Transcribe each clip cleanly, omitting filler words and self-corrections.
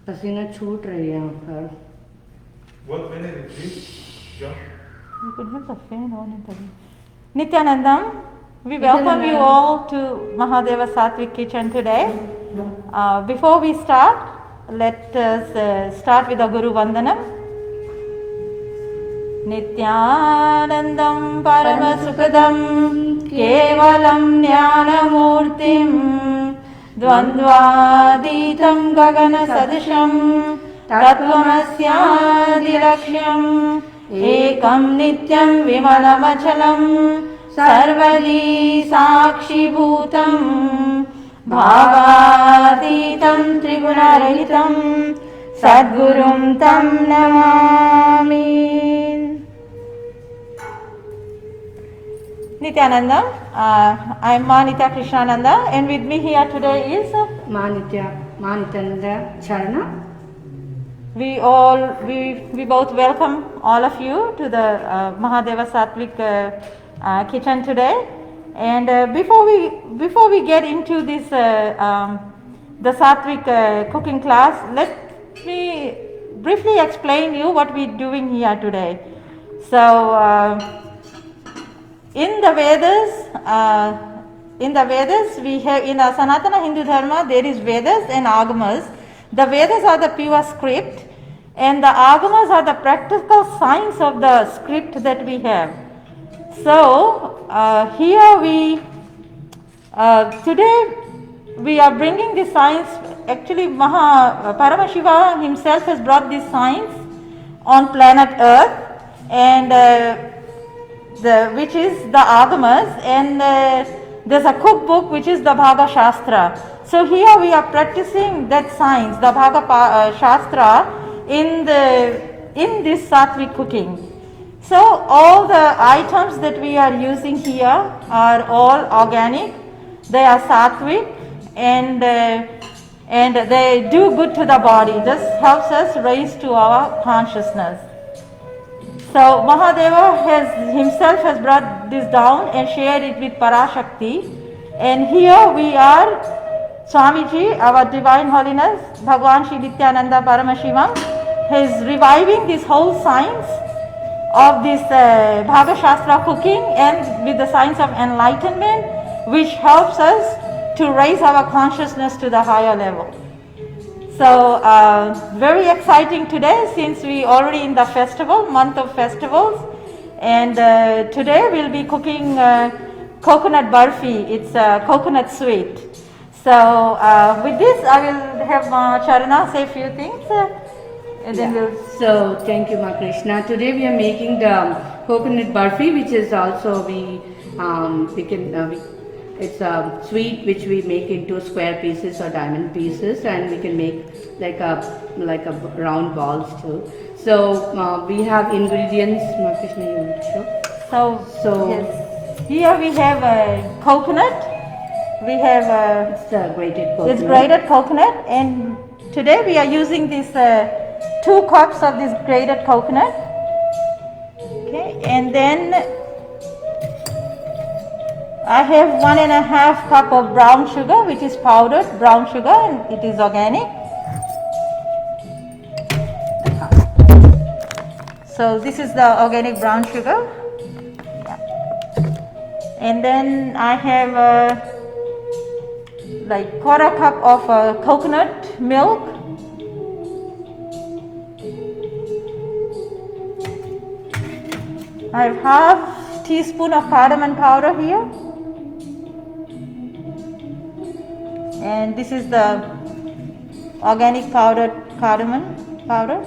पसीना छूट रही है यहाँ पर. What fan is it, please? John? You could have the fan on it. Nityanandam, we welcome you all to Mahadeva Sattvic Kitchen today. Before we start, let us start with the Guru Vandanam. Nityanandam Paramasukadam Kevalam Jnanamurtim Dvandvaditam Gagana Sadisham Tattvamasyadiraksham Ekam Nityam Vimalamachalam Sarvadi Sakshi Bhutam Bhavatitam Trigunarahitam Sadgurum Tam Namami. Nityananda, I am Manitya Krishnananda, and with me here today is Nityananda Charana. We both welcome all of you to the Mahadeva Sattvic Kitchen today. And before we get into this the Sattvic cooking class, let me briefly explain you what we're doing here today. So in the Vedas, we have in the Sanatana Hindu Dharma there is Vedas and Agamas. The Vedas are the pure script, and the Agamas are the practical science of the script that we have. So here today we are bringing this science. Actually, Paramashiva himself has brought this science on planet Earth, and which is the Agamas, and there's a cookbook which is the Bhaga Shastra. So here we are practicing that science, the Bhaga Shastra, in this Sattvic cooking. So all the items that we are using here are all organic. They are Sattvic, and they do good to the body. This helps us raise to our consciousness. So Mahadeva himself has brought this down and shared it with Parashakti, and here we are, Swamiji, our Divine Holiness, Bhagwan Shri Nityananda Paramashivam, is reviving this whole science of this Bhaga Shastra cooking and with the science of enlightenment, which helps us to raise our consciousness to the higher level. So very exciting today, since we already in the festival, month of festivals, and today we'll be cooking coconut barfi. It's coconut sweet. So with this, I will have Charana say a few things, and then we'll. So thank you, Ma Krishna. Today we are making the coconut barfi, which is also it's a sweet which we make into square pieces or diamond pieces, and we can make like a round balls too. So we have ingredients. Ma Krishna, you want to show? So yes. Here we have coconut. We have it's grated coconut. It's grated coconut, and today we are using this 2 cups of this grated coconut. Okay, and then I have 1.5 cup of brown sugar, which is powdered brown sugar, and it is organic. So this is the organic brown sugar. Yeah. And then I have like 1/4 cup of coconut milk. I have 1/2 teaspoon of cardamom powder here. And this is the organic powdered cardamom powder.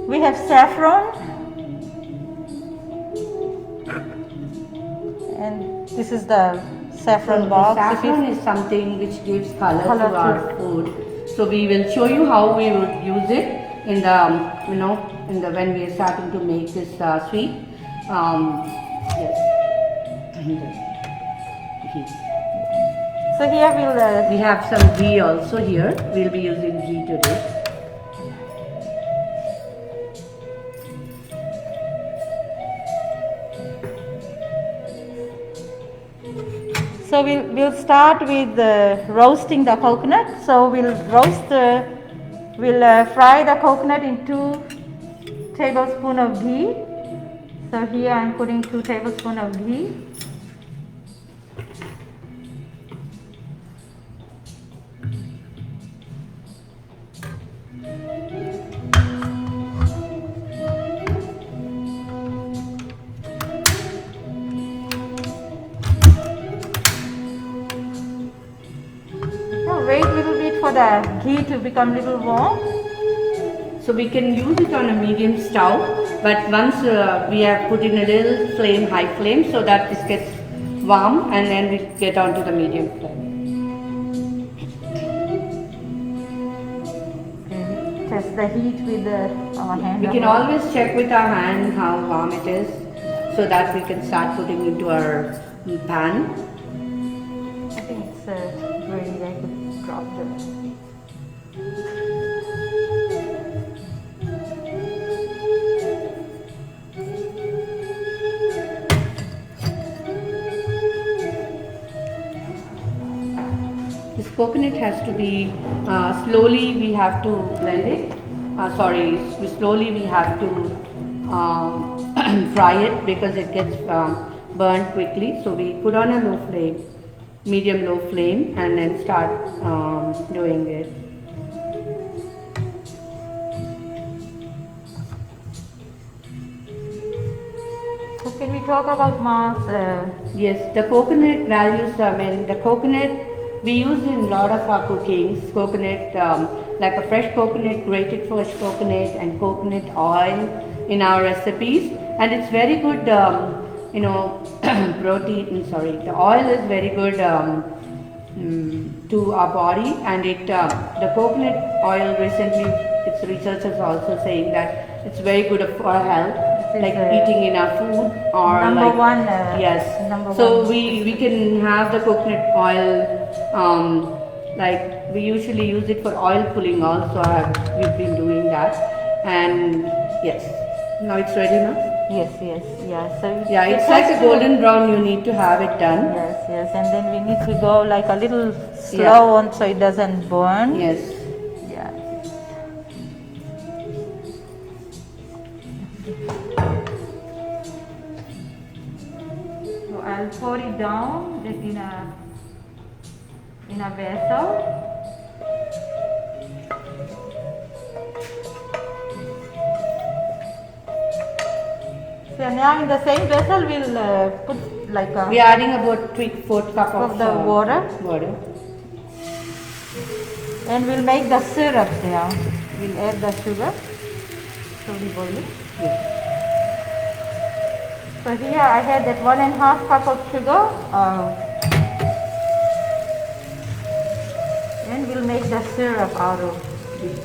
We have saffron, and this is the saffron box. Saffron is something which gives color to our food. So we will show you how we would use it in the when we are starting to make this sweet. Yes. So here we have some ghee also here. We'll be using ghee today. So we'll start with roasting the coconut. So we'll fry the coconut in 2 tablespoons of ghee. So here I'm putting 2 tablespoons of ghee. Now wait a little bit for the ghee to become a little warm. So we can use it on a medium stove, but once we have put in a little flame, high flame, so that this gets warm, and then we get onto the medium flame. Okay, test the heat with our hand. We can always check with our hand how warm it is, so that we can start putting into our pan. I think it's ready. I could drop the. This coconut has to be slowly. We have to blend it. Slowly we have to fry it because it gets burnt quickly. So we put on a low flame, medium low flame, and then start doing it. So can we talk about Ma's? Yes, the coconut values. The coconut we use in a lot of our cookings. Coconut, like a fresh coconut, grated fresh coconut, and coconut oil in our recipes, and it's very good. Protein. Sorry, the oil is very good to our body, and the coconut oil recently, its researchers also saying that it's very good for our health, like eating enough food or Number like one, yes. number So one. we can have the coconut oil, like we usually use it for oil pulling also. We've been doing that, and yes, now it's ready now. Yes, yeah. So Yeah, it it's has like a to- golden brown. You need to have it done. Yes, and then we need to go like a little slow on so it doesn't burn. Yes. Yeah. So I'll pour it down just in a vessel. So now in the same vessel we'll put like a We are adding about 3/4 cup of of the water, water. and we'll make the syrup there. We'll add the sugar. Slowly boil it. Yes. So here I had that 1.5 cup of sugar. And we'll make the syrup out of this.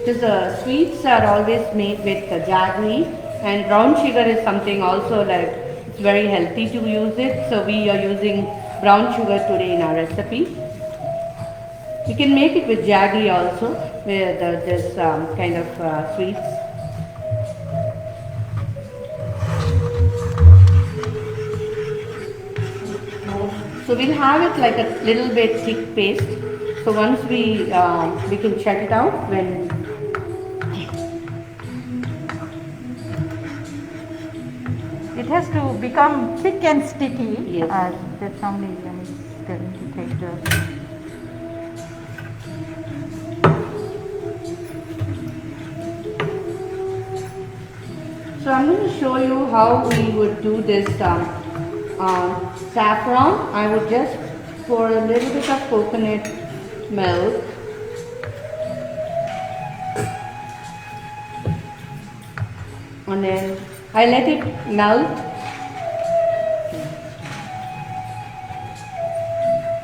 Because sweets are always made with jaggery, and brown sugar is something also like it's very healthy to use it. So we are using brown sugar today in our recipe. We can make it with jaggery also, with this kind of sweets. So we'll have it like a little bit thick paste. So once we can check it out when It has to become thick and sticky. Yes. That's only when it's going to take the. So I'm going to show you how we would do this saffron. I would just pour a little bit of coconut milk. And then I let it melt.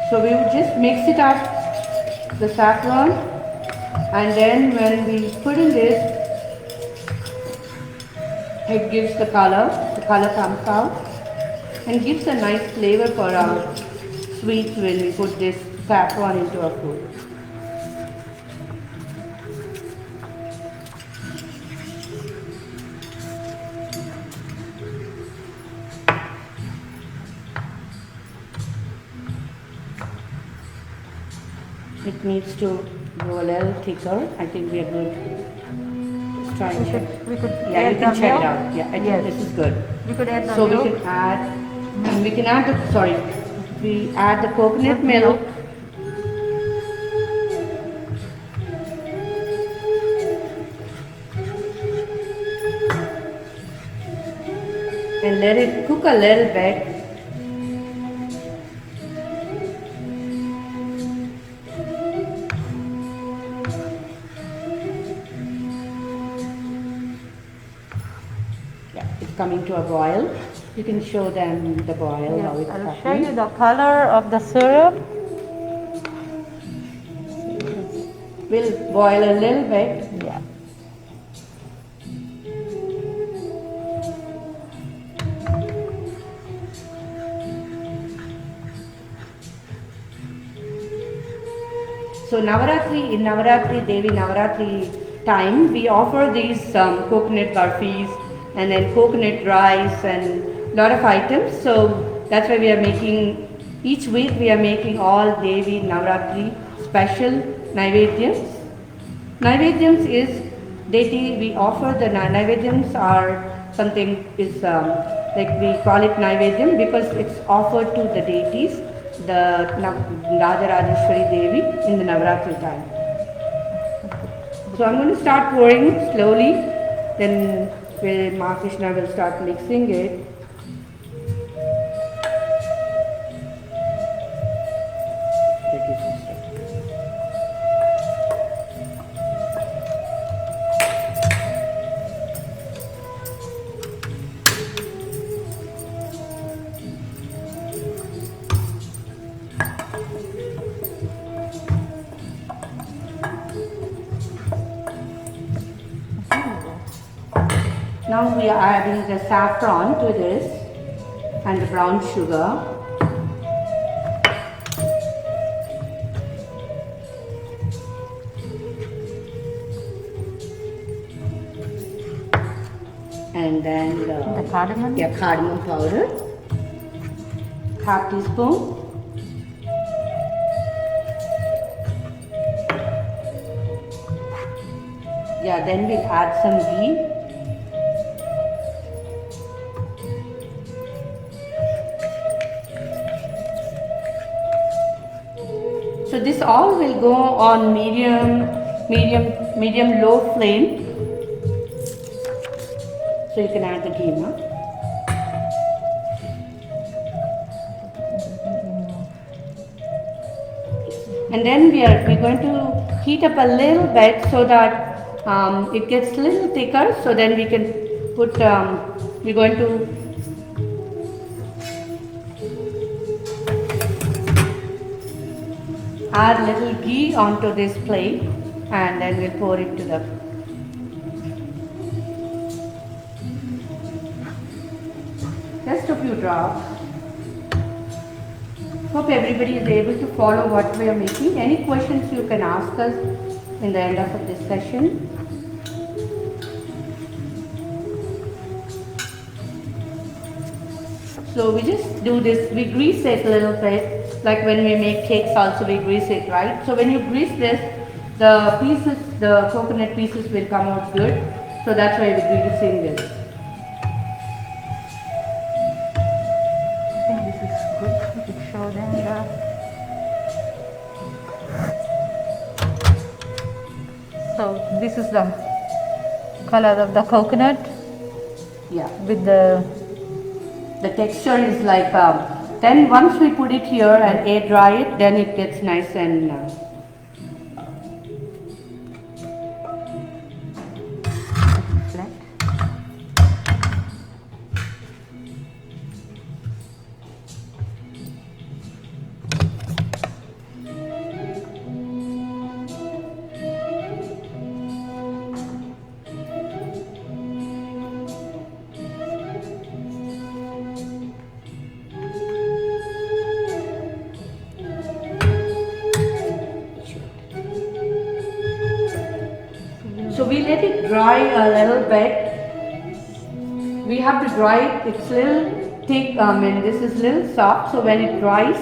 So we would just mix it up, the saffron, and then when we put in this, it gives the color comes out and gives a nice flavor for our sweets when we put this saffron into our food. it needs to go a little thicker. I think we are good. Let's try and check. We could Yeah, add you can the check it milk. out. Yeah, I think Yes. this is good. We could add the So milk. we can add the, sorry, we add the coconut milk. And let it cook a little bit. Yeah, it's coming to a boil. You can show them the boil, how Yes, it's I'll show happening. you the color of the syrup. We'll boil a little bit. Yeah. So Navaratri, in Navaratri, Devi Navaratri time, we offer these coconut barfis and then coconut rice and lot of items. So that's why we are making, each week we are making all Devi Navaratri special Naivedyams. Naivedyams is deity, we offer the Naivedyams are something is like we call it Naivedyam because it's offered to the deities, the Raja Rajeshwari Devi in the Navaratri time. So I'm going to start pouring slowly, then Ma Krishna will start mixing it. Now we are adding the saffron to this and the brown sugar. And then The cardamom. yeah, cardamom powder, half teaspoon. Yeah, then we'll add some ghee. So this all will go on medium low flame. So you can add the ghee now. And then we're going to heat up a little bit so that it gets a little thicker. So then we can put, we're going to add little ghee onto this plate and then we'll pour it to the just a few drops. Hope everybody is able to follow what we are making. Any questions you can ask us in the end of this session. So we just do this, we grease it a little bit, like when we make cakes also we grease it, right? So when you grease this, the pieces, the coconut pieces will come out good. So that's why we're greasing this. I think this is good. We could show them the. So this is the color of the coconut Yeah. with the. The texture is like, then once we put it here and air dry it, then it gets nice and Flat. so we let it dry a little bit. We have to dry it, it's little thick and this is little soft. So when it dries,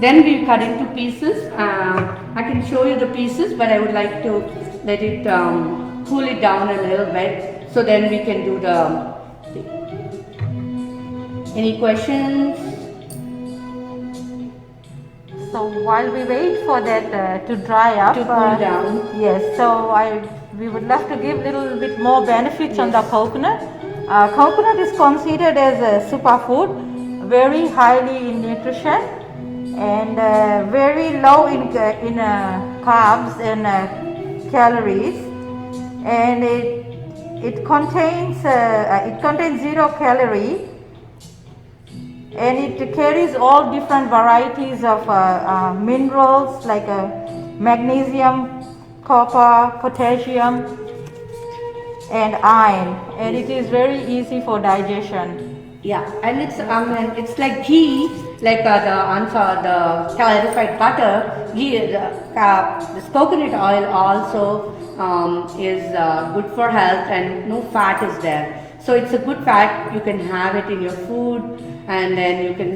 then we cut into pieces. I can show you the pieces, but I would like to let it cool it down a little bit, so then we can do the. Any questions? So while we wait for that to dry up, To cool down. Yes. So we would love to give little bit more benefits on the Yes. coconut. Coconut is considered as a superfood, very highly in nutrition, and very low in carbs and calories, and it contains 0 calorie. And it carries all different varieties of minerals like magnesium, copper, potassium, and iron, and it is very easy for digestion. Yeah, and it's like ghee, like the clarified butter. Ghee, this coconut oil also is good for health, and no fat is there. So it's a good fat. You can have it in your food, and then you can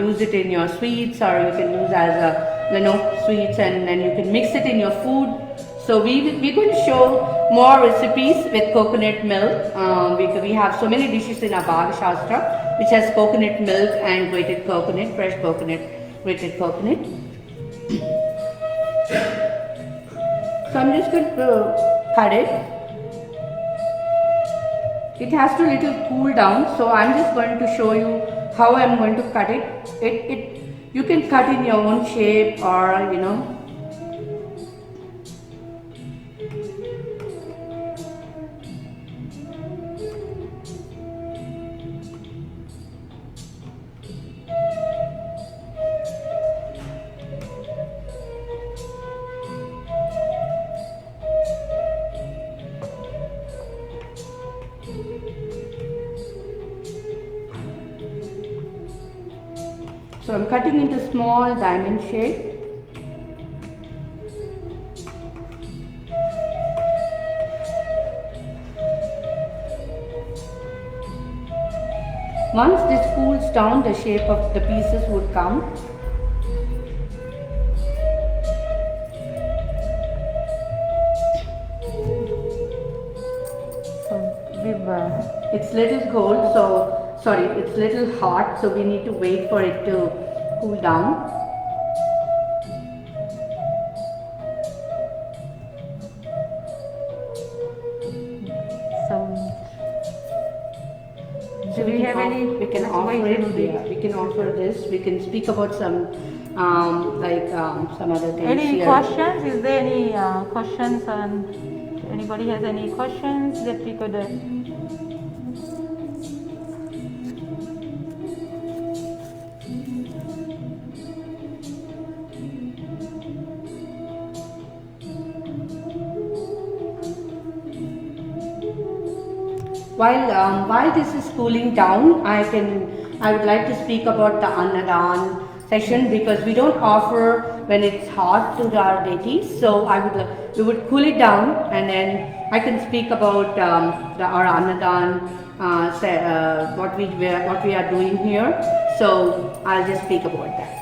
use it in your sweets, or you can use as a sweets, and then you can mix it in your food. So we're going to show more recipes with coconut milk. We have so many dishes in our Bhaga Shastra which has coconut milk and grated coconut, fresh coconut, grated coconut. So I'm just going to cut it. It has to little cool down, so I'm just going to show you how I'm going to cut it. You can cut in your own shape, or so I'm cutting into small diamond shape. Once this cools down, the shape of the pieces would come. So It's little cold, it's little hot, so we need to wait for it to cool down. Do we have any? We can let's offer wait it. a bit. Yeah, we can offer this. We can speak about some some other things Any here. questions? Is there any questions? Anybody has any questions that we could? While this is cooling down, I would like to speak about the Annadan session, because we don't offer when it's hot to our deities. So we would cool it down, and then I can speak about our Annadan, what we are doing here. So I'll just speak about that.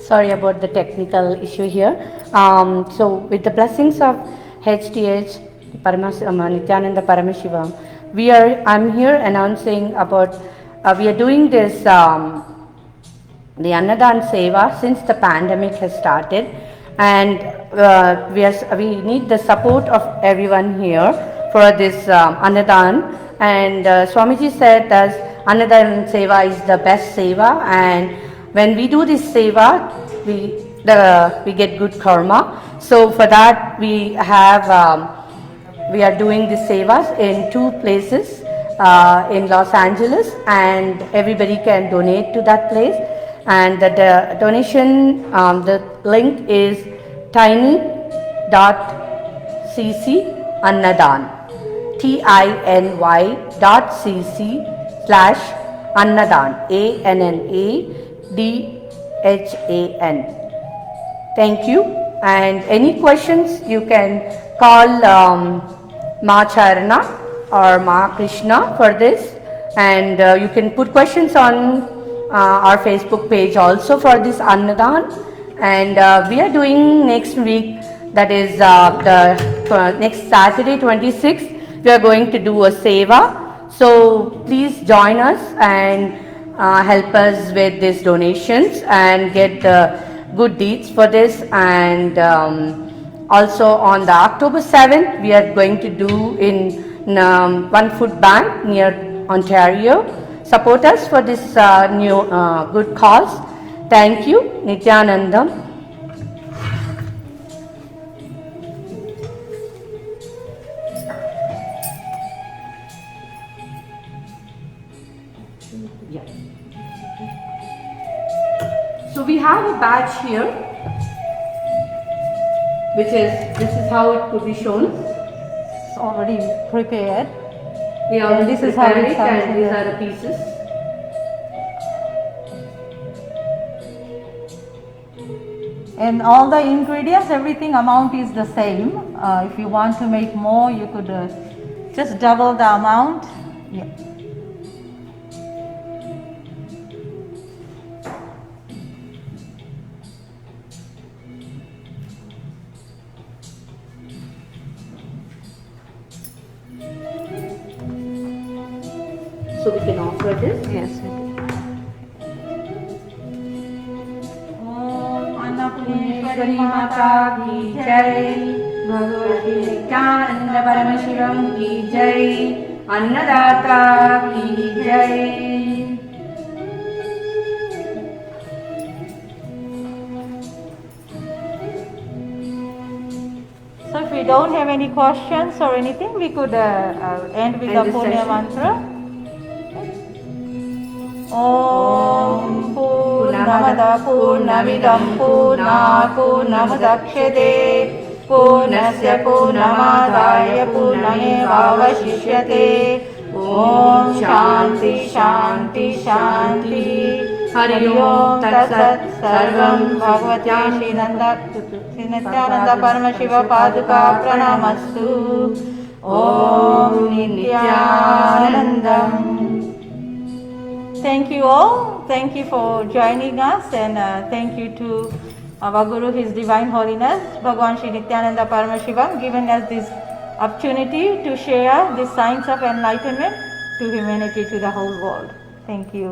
Sorry about the technical issue here. So, with the blessings of HTH Nityananda Paramashivam, I'm here announcing about we are doing this the Annadan Seva since the pandemic has started, and we need the support of everyone here for this Annadan. And Swamiji said that Annadan Seva is the best Seva, and when we do this Seva, we get good karma. So for that we are doing the Sevas in 2 places in Los Angeles, and everybody can donate to that place. And the donation, the link is tiny.cc Annadan, tiny.cc/Annadan, ANNADHAN. Thank you. And any questions, you can call Ma Charana or Ma Krishna for this, and you can put questions on our Facebook page also for this Annadan. And we are doing next week, that is the next Saturday 26th, we are going to do a Seva. So please join us and help us with these donations and get the good deeds for this. And also on the October 7th, we are going to do in One Food Bank near Ontario. Support us for this new good cause. Thank you. Nityanandam. Yeah. So we have a badge here, this is how it could be shown. It's already prepared. We already This is how prepared it it, sounds and these here. are the pieces. And all the ingredients, everything amount is the same. If you want to make more, you could just double the amount. Yeah. So we can offer this. Yes. Annapurneshwari Mata ki jai, Bhagavati Nityananda Paramashivam ki jai, Annadata ki jai. So if we don't have any questions or anything, we could end with End the the Punya session. mantra. Om Purnamada Purnamidam Purna Purnamudakshate Purnasya Purnamadaya Purnamevavashishyate. Om Shanti Shanti Shanti. Hari Om Tat Sat Sarvam Bhagavati Nityananda Paramashiva Paduka Pranamastu. Om Nityanandam. Thank you all. Thank you for joining us, and thank you to our Guru, His Divine Holiness, Bhagwan Shri Nityananda Paramashivam, giving us this opportunity to share the signs of enlightenment to humanity, to the whole world. Thank you.